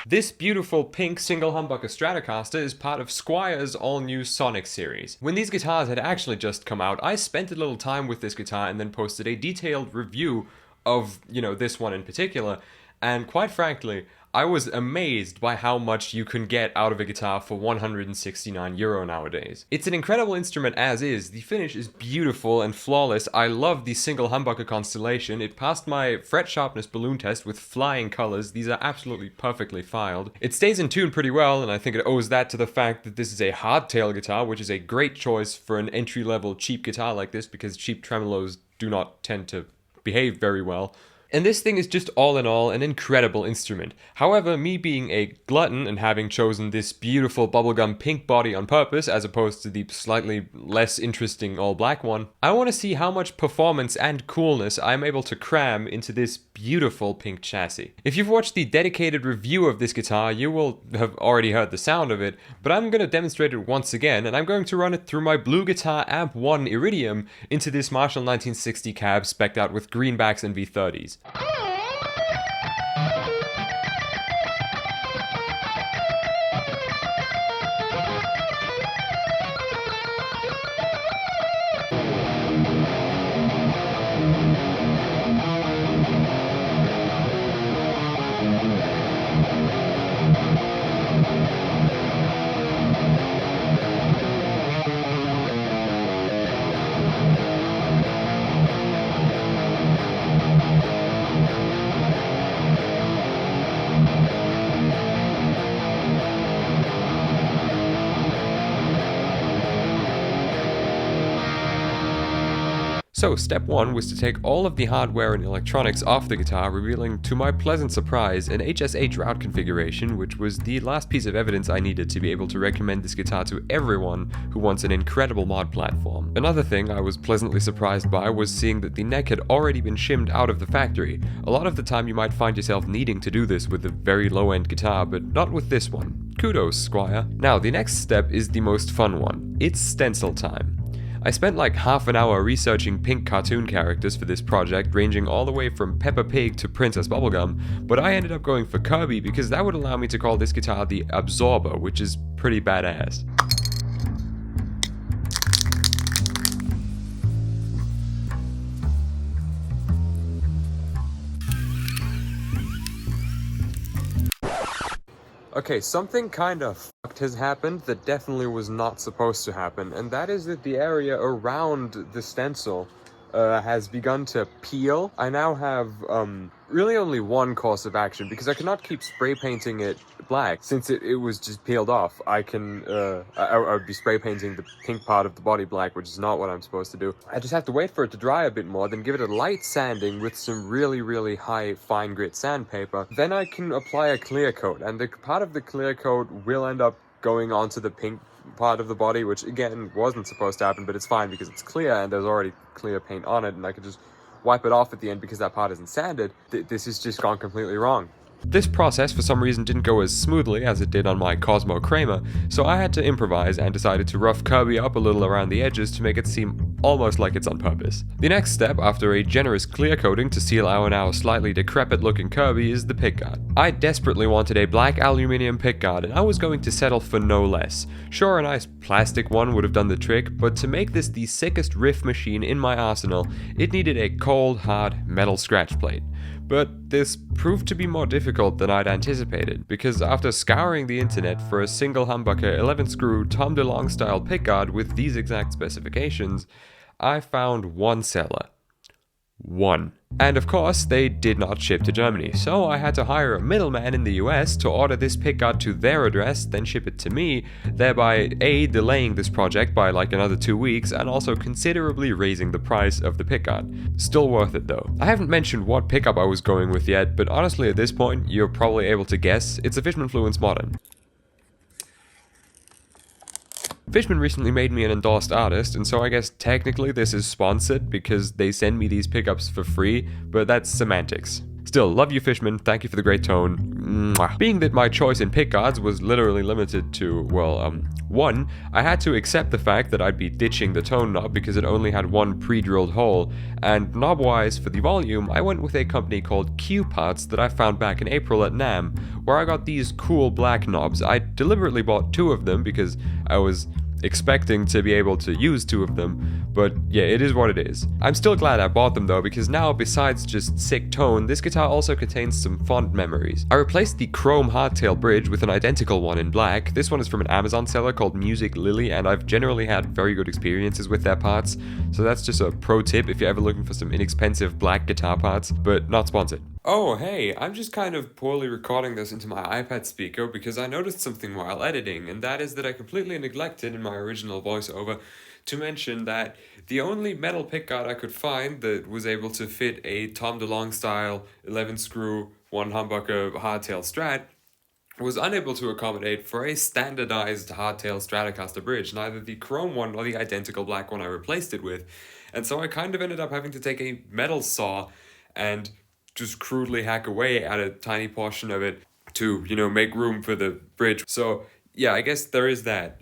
This beautiful pink single humbucker Stratocaster is part of Squier's all-new Sonic series. When these guitars had actually just come out, I spent a little time with this guitar and then posted a detailed review of, this one in particular, and quite frankly, I was amazed by how much you can get out of a guitar for €169 nowadays. It's an incredible instrument as is, the finish is beautiful and flawless, I love the single humbucker constellation, it passed my fret sharpness balloon test with flying colors, these are absolutely perfectly filed. It stays in tune pretty well, and I think it owes that to the fact that this is a hardtail guitar, which is a great choice for an entry-level cheap guitar like this, because cheap tremolos do not tend to behave very well. And this thing is just all in all an incredible instrument. However, me being a glutton and having chosen this beautiful bubblegum pink body on purpose as opposed to the slightly less interesting all black one, I want to see how much performance and coolness I'm able to cram into this beautiful pink chassis. If you've watched the dedicated review of this guitar, you will have already heard the sound of it, but I'm going to demonstrate it once again, and I'm going to run it through my Blue Guitar Amp 1 Iridium into this Marshall 1960 cab spec'd out with greenbacks and V30s. So, step 1 was to take all of the hardware and electronics off the guitar, revealing to my pleasant surprise an HSH route configuration, which was the last piece of evidence I needed to be able to recommend this guitar to everyone who wants an incredible mod platform. Another thing I was pleasantly surprised by was seeing that the neck had already been shimmed out of the factory. A lot of the time you might find yourself needing to do this with a very low-end guitar, but not with this one. Kudos, Squier. Now, the next step is the most fun one. It's stencil time. I spent like half an hour researching pink cartoon characters for this project, ranging all the way from Peppa Pig to Princess Bubblegum, but I ended up going for Kirby because that would allow me to call this guitar the Absorber, which is pretty badass. Okay, something kind of fucked has happened that definitely was not supposed to happen, and that is that the area around the stencil has begun to peel. I now have really only one course of action because I cannot keep spray painting it black since it was just peeled off. I would be spray painting the pink part of the body black, which is not what I'm supposed to do. I just have to wait for it to dry a bit more, then give it a light sanding with some really high fine grit sandpaper. Then I can apply a clear coat, and the part of the clear coat will end up going onto the pink part of the body, which again wasn't supposed to happen, but it's fine because it's clear and there's already clear paint on it, and I can just wipe it off at the end because that part isn't sanded. This has just gone completely wrong. This process for some reason didn't go as smoothly as it did on my Cosmo Kramer, so I had to improvise and decided to rough Kirby up a little around the edges to make it seem almost like it's on purpose. The next step, after a generous clear coating to seal our now slightly decrepit looking Kirby, is the pickguard. I desperately wanted a black aluminium pickguard, and I was going to settle for no less. Sure, a nice plastic one would have done the trick, but to make this the sickest RIFF machine in my arsenal, it needed a cold, hard metal scratch plate. But this proved to be more difficult than I'd anticipated, because after scouring the internet for a single humbucker 11-screw Tom DeLonge style pickguard with these exact specifications, I found one seller. One. And of course, they did not ship to Germany, so I had to hire a middleman in the US to order this pickguard to their address, then ship it to me, thereby A, delaying this project by like another 2 weeks, and also considerably raising the price of the pickguard. Still worth it though. I haven't mentioned what pickup I was going with yet, but honestly at this point, you're probably able to guess, it's a Fishman Fluence Modern. Fishman recently made me an endorsed artist, and so I guess technically this is sponsored because they send me these pickups for free, but that's semantics. Still, love you Fishman, thank you for the great tone. Mwah. Being that my choice in pickguards was literally limited to, well, one, I had to accept the fact that I'd be ditching the tone knob because it only had one pre-drilled hole, and knob-wise, for the volume, I went with a company called Q Parts that I found back in April at NAMM, where I got these cool black knobs. I deliberately bought 2 of them because I was expecting to be able to use 2 of them, but yeah, it is what it is. I'm still glad I bought them though, because now besides just sick tone, this guitar also contains some fond memories. I replaced the chrome hardtail bridge with an identical one in black. This one is from an Amazon seller called Music Lily, and I've generally had very good experiences with their parts, so that's just a pro tip if you're ever looking for some inexpensive black guitar parts, but not sponsored. Oh, hey, I'm just kind of poorly recording this into my iPad speaker because I noticed something while editing, and that is that I completely neglected in my original voiceover to mention that the only metal pickguard I could find that was able to fit a Tom DeLonge style 11-screw, 1 humbucker hardtail Strat was unable to accommodate for a standardized hardtail Stratocaster bridge, neither the chrome one nor the identical black one I replaced it with, and so I kind of ended up having to take a metal saw and just crudely hack away at a tiny portion of it to, you know, make room for the bridge. So yeah, I guess there is that.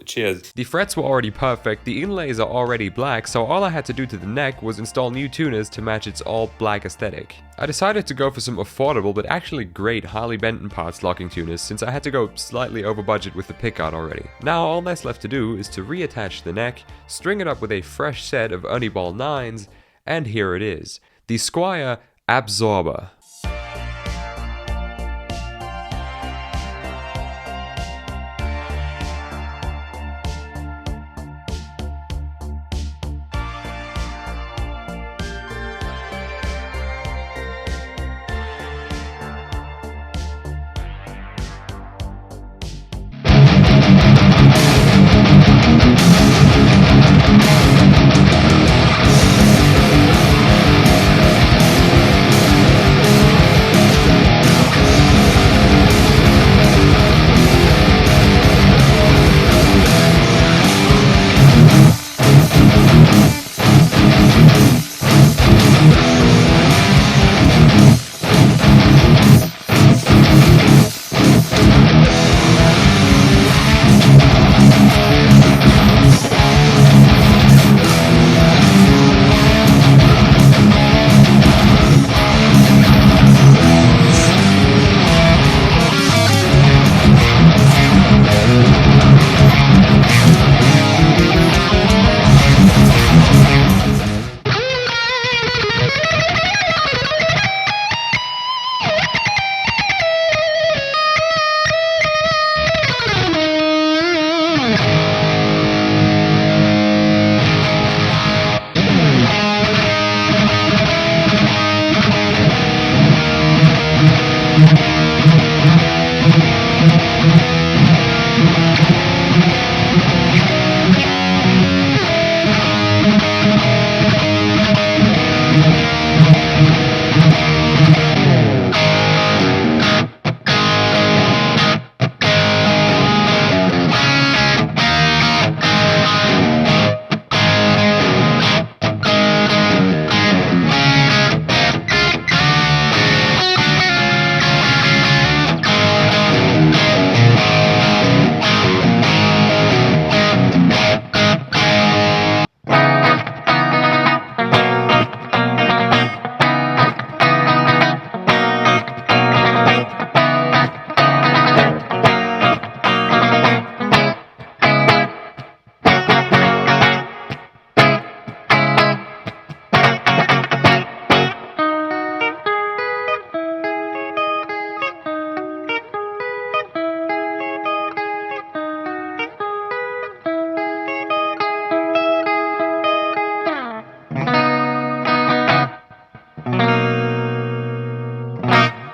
Cheers. The frets were already perfect, the inlays are already black, so all I had to do to the neck was install new tuners to match its all black aesthetic. I decided to go for some affordable but actually great Harley Benton parts locking tuners since I had to go slightly over budget with the pickguard already. Now all that's left to do is to reattach the neck, string it up with a fresh set of Ernie Ball 9s, and here it is. The Squier Absorber.